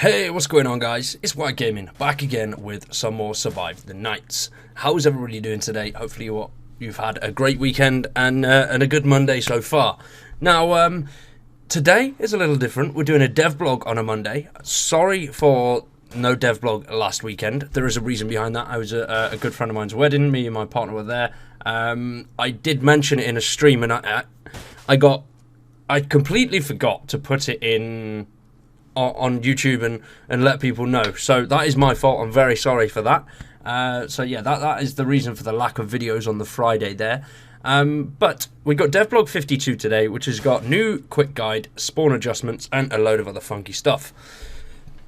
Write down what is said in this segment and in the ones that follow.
Hey, what's going on, guys? It's White Gaming, back again with some more Survive the Nights. How's everybody doing today? Hopefully you've had a great weekend and a good Monday so far. Now, today is a little different. We're doing a devblog on a Monday. Sorry for no devblog last weekend. There is a reason behind that. I was at a good friend of mine's wedding. Me and my partner were there. I did mention it in a stream, and I completely forgot to put it in on YouTube and let people know. So that is my fault. I'm very sorry for that. So yeah, that is the reason for the lack of videos on the Friday there. But we got Devblog 52 today, which has got new quick guide, spawn adjustments, and a load of other funky stuff.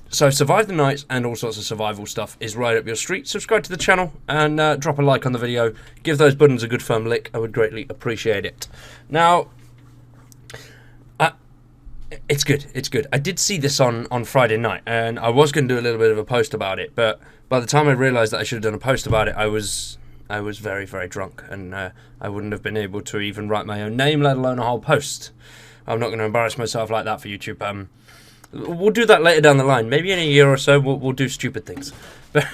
So Survive the Nights and all sorts of survival stuff is right up your street. Subscribe to the channel and drop a like on the video. Give those buttons a good firm lick. I would greatly appreciate it. Now, it's good. It's good. I did see this on Friday night, and I was going to do a little bit of a post about it, but by the time I realised that I should have done a post about it, I was very, very drunk, and I wouldn't have been able to even write my own name, let alone a whole post. I'm not going to embarrass myself like that for YouTube. We'll do that later down the line. Maybe in a year or so, we'll do stupid things. But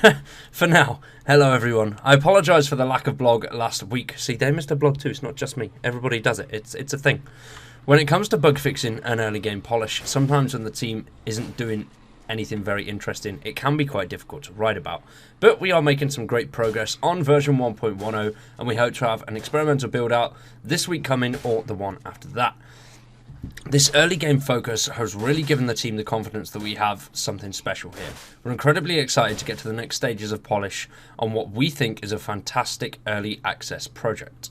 for now, hello everyone. I apologise for the lack of blog last week. See, they missed a blog too. It's not just me. Everybody does it. It's a thing. When it comes to bug fixing and early game polish, sometimes when the team isn't doing anything very interesting, it can be quite difficult to write about. But we are making some great progress on version 1.10, and we hope to have an experimental build out this week coming or the one after that. This early game focus has really given the team the confidence that we have something special here. We're incredibly excited to get to the next stages of polish on what we think is a fantastic early access project.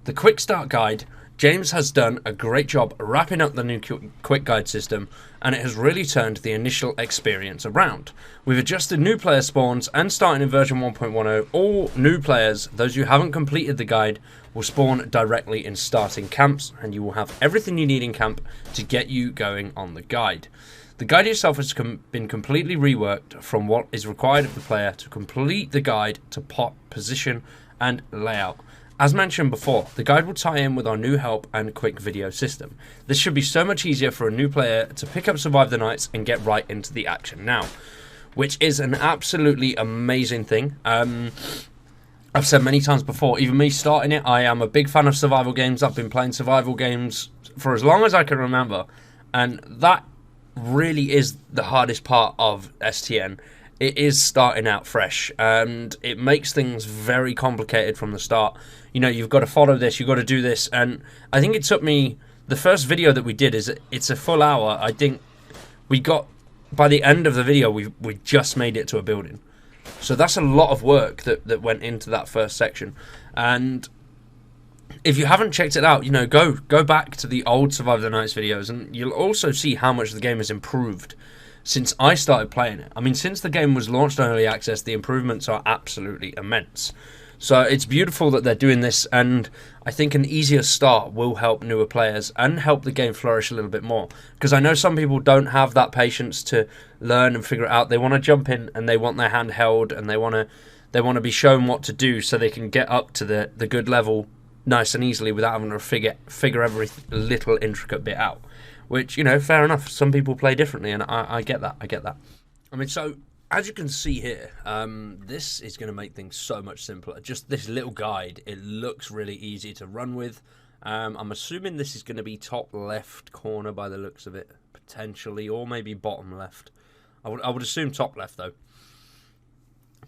The quick start guide, James has done a great job wrapping up the new quick guide system, and it has really turned the initial experience around. We've adjusted new player spawns, and starting in version 1.10, all new players, those who haven't completed the guide, will spawn directly in starting camps, and you will have everything you need in camp to get you going on the guide. The guide itself has been completely reworked from what is required of the player to complete the guide to pot, position, and layout. As mentioned before, the guide will tie in with our new help and quick video system. This should be so much easier for a new player to pick up Survive the Nights and get right into the action now, which is an absolutely amazing thing. I've said many times before, even me starting it, I am a big fan of survival games. I've been playing survival games for as long as I can remember, and that really is the hardest part of STN. It is starting out fresh, and it makes things very complicated from the start. You know, you've got to follow this, you've got to do this, and I think it took me, the first video that we did, it's a full hour. I think we got, by the end of the video, we just made it to a building. So that's a lot of work that went into that first section. And if you haven't checked it out, you know, go back to the old Survive the Nights videos, and you'll also see how much the game has improved since I started playing it. I mean, since the game was launched on early access, the improvements are absolutely immense. So it's beautiful that they're doing this, and I think an easier start will help newer players and help the game flourish a little bit more. Because I know some people don't have that patience to learn and figure it out. They want to jump in and they want their hand held, and they want to be shown what to do so they can get up to the good level nice and easily without having to figure every little intricate bit out. Which, you know, fair enough. Some people play differently, and I get that. I mean, so as you can see here, this is going to make things so much simpler. Just this little guide, it looks really easy to run with. I'm assuming this is going to be top left corner by the looks of it, potentially, or maybe bottom left. I would assume top left, though.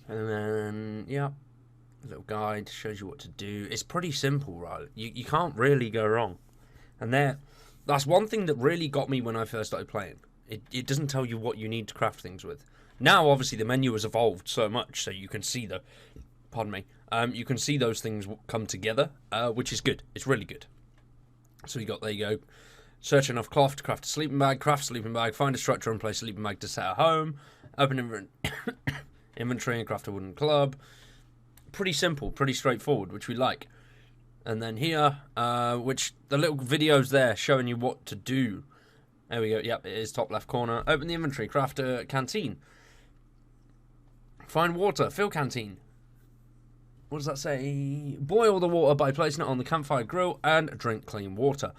And then, yeah, a little guide shows you what to do. It's pretty simple, right? You can't really go wrong. And that's one thing that really got me when I first started playing. It doesn't tell you what you need to craft things with. Now, obviously, the menu has evolved so much, so you can see you can see those things come together, which is good. It's really good. So there you go. Search enough cloth to craft a sleeping bag, craft a sleeping bag, find a structure and place a sleeping bag to set a home, open inventory and craft a wooden club. Pretty simple, pretty straightforward, which we like. And then here, which the little videos there showing you what to do. There we go. Yep, it is top left corner. Open the inventory, craft a canteen. Find water, fill canteen. What does that say? Boil the water by placing it on the campfire grill and drink clean water.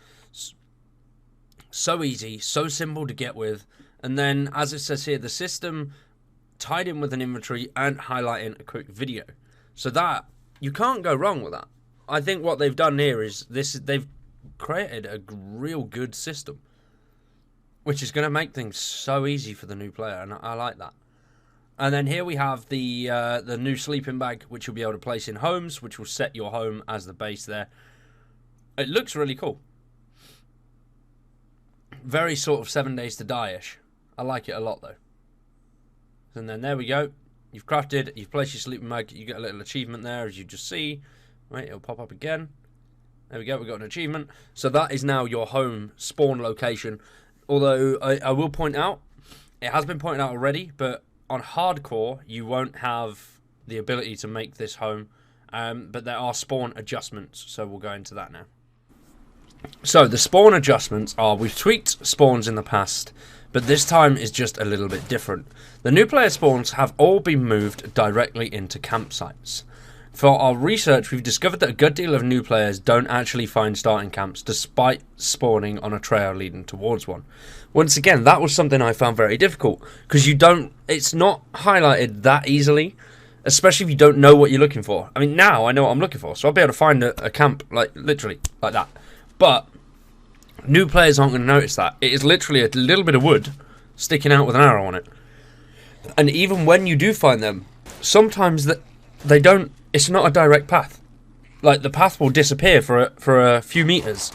So easy, so simple to get with, And then, as it says here, the system tied in with an inventory and highlighting a quick video. So that, you can't go wrong with that. I think what they've done here is they've created a real good system, which is going to make things so easy for the new player, and I like that. And then here we have the new sleeping bag, which you'll be able to place in homes, which will set your home as the base there. It looks really cool. Very sort of 7 Days to Die-ish. I like it a lot, though. And then there we go. You've crafted, you've placed your sleeping bag, you get a little achievement there, as you just see. Right, it'll pop up again. There we go, we've got an achievement. So that is now your home spawn location. Although, I will point out, it has been pointed out already, but on hardcore, you won't have the ability to make this home. But there are spawn adjustments, so we'll go into that now. So, the spawn adjustments are, we've tweaked spawns in the past, but this time is just a little bit different. The new player spawns have all been moved directly into campsites. For our research, we've discovered that a good deal of new players don't actually find starting camps despite spawning on a trail leading towards one. Once again, that was something I found very difficult, because it's not highlighted that easily, especially if you don't know what you're looking for. I mean, now I know what I'm looking for, so I'll be able to find a camp, like, literally, like that. But new players aren't going to notice that. It is literally a little bit of wood sticking out with an arrow on it. And even when you do find them, sometimes they don't. It's not a direct path. Like, the path will disappear for a few meters,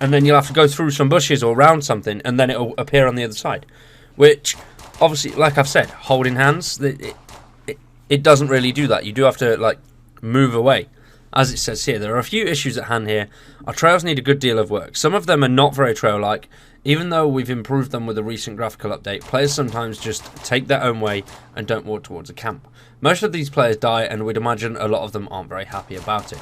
and then you'll have to go through some bushes or around something, and then it'll appear on the other side. Which, obviously, like I've said, holding hands, it doesn't really do that. You do have to, like, move away. As it says here, there are a few issues at hand here. Our trails need a good deal of work. Some of them are not very trail-like. Even though we've improved them with a recent graphical update, players sometimes just take their own way and don't walk towards a camp. Most of these players die, and we'd imagine a lot of them aren't very happy about it.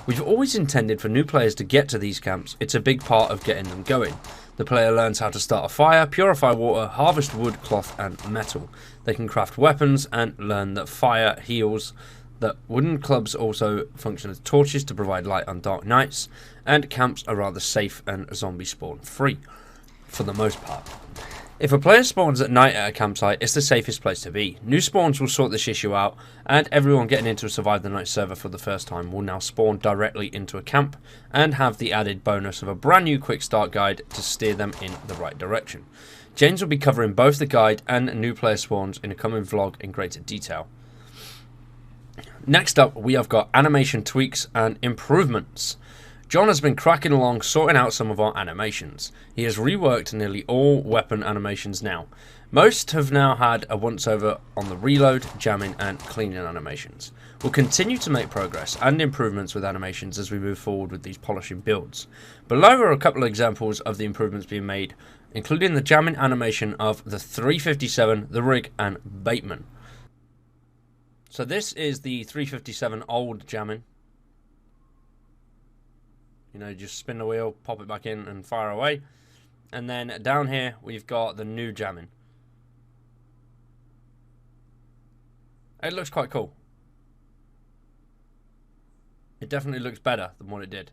We've always intended for new players to get to these camps. It's a big part of getting them going. The player learns how to start a fire, purify water, harvest wood, cloth and metal. They can craft weapons and learn that fire heals, that wooden clubs also function as torches to provide light on dark nights, and camps are rather safe and zombie spawn free, for the most part. If a player spawns at night at a campsite, it's the safest place to be. New spawns will sort this issue out, and everyone getting into a Survive the Night server for the first time will now spawn directly into a camp, and have the added bonus of a brand new quick start guide to steer them in the right direction. James will be covering both the guide and new player spawns in a coming vlog in greater detail. Next up, we have got animation tweaks and improvements. John has been cracking along sorting out some of our animations. He has reworked nearly all weapon animations now. Most have now had a once-over on the reload, jamming and cleaning animations. We'll continue to make progress and improvements with animations as we move forward with these polishing builds. Below are a couple of examples of the improvements being made, including the jamming animation of the 357, the rig and Bateman. So this is the 357 old jamming. You know, just spin the wheel, pop it back in and fire away. And then down here, we've got the new jamming. It looks quite cool. It definitely looks better than what it did.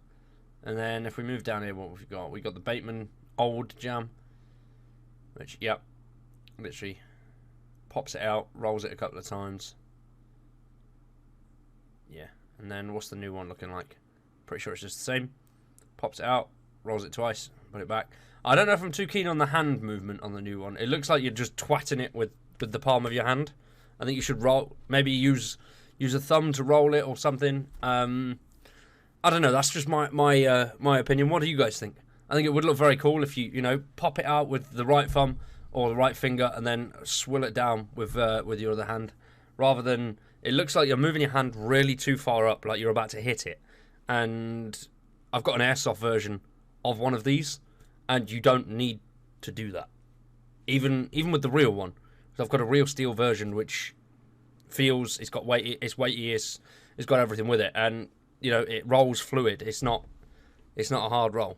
And then if we move down here, what have we got? We've got the Bateman old jam. Which, yep, literally pops it out, rolls it a couple of times. Yeah, and then what's the new one looking like? Pretty sure it's just the same. Pops it out, rolls it twice, put it back. I don't know if I'm too keen on the hand movement on the new one. It looks like you're just twatting it with the palm of your hand. I think you should roll, maybe use a thumb to roll it or something. I don't know. That's just my opinion. What do you guys think? I think it would look very cool if you know, pop it out with the right thumb or the right finger and then swill it down with your other hand, rather than it looks like you're moving your hand really too far up, like you're about to hit it. And I've got an airsoft version of one of these, and you don't need to do that. Even with the real one. So I've got a real steel version which feels, it's got weight, it's weighty, it's got everything with it, and you know, it rolls fluid. It's not a hard roll.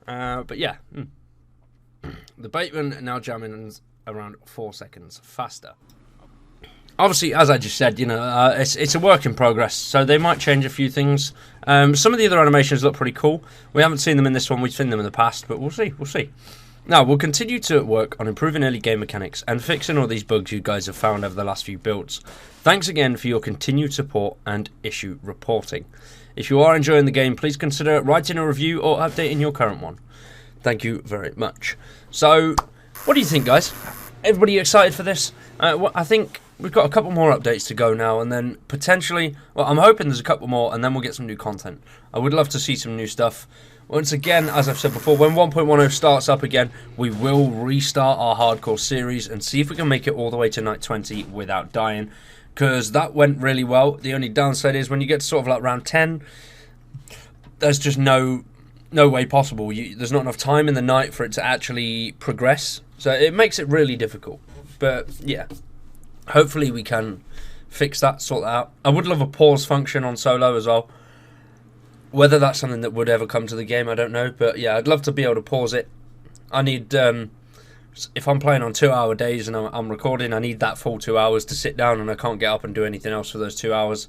But yeah, the Bateman now jamming around 4 seconds faster. Obviously, as I just said, you know, it's a work in progress, so they might change a few things. Some of the other animations look pretty cool. We haven't seen them in this one, we've seen them in the past, but we'll see. Now, we'll continue to work on improving early game mechanics and fixing all these bugs you guys have found over the last few builds. Thanks again for your continued support and issue reporting. If you are enjoying the game, please consider writing a review or updating your current one. Thank you very much. So, what do you think, guys? Everybody excited for this? I think we've got a couple more updates to go now, and then potentially, well, I'm hoping there's a couple more, and then we'll get some new content. I would love to see some new stuff. Once again, as I've said before, when 1.10 starts up again, we will restart our hardcore series and see if we can make it all the way to night 20 without dying, because that went really well. The only downside is when you get to sort of like round 10, there's just no way possible. There's not enough time in the night for it to actually progress, so it makes it really difficult. But yeah, hopefully we can fix that, sort that out. I would love a pause function on solo as well. Whether that's something that would ever come to the game, I don't know. But yeah, I'd love to be able to pause it. I need, if I'm playing on 2-hour days and I'm recording, I need that full 2 hours to sit down, and I can't get up and do anything else for those 2 hours,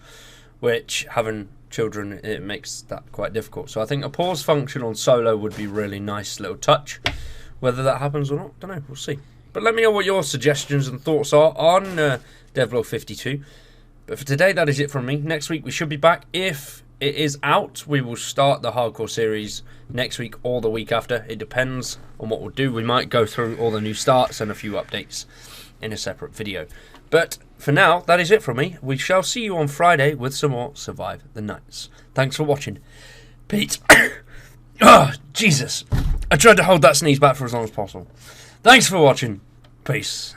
which, having children, it makes that quite difficult. So I think a pause function on solo would be really nice little touch. Whether that happens or not, don't know, we'll see. But let me know what your suggestions and thoughts are on Devblog 52. But for today, that is it from me. Next week we should be back. If it is out, we will start the hardcore series next week or the week after. It depends on what we'll do. We might go through all the new starts and a few updates in a separate video. But for now, that is it from me. We shall see you on Friday with some more Survive the Nights. Thanks for watching. Pete. Oh, Jesus. I tried to hold that sneeze back for as long as possible. Thanks for watching. Peace.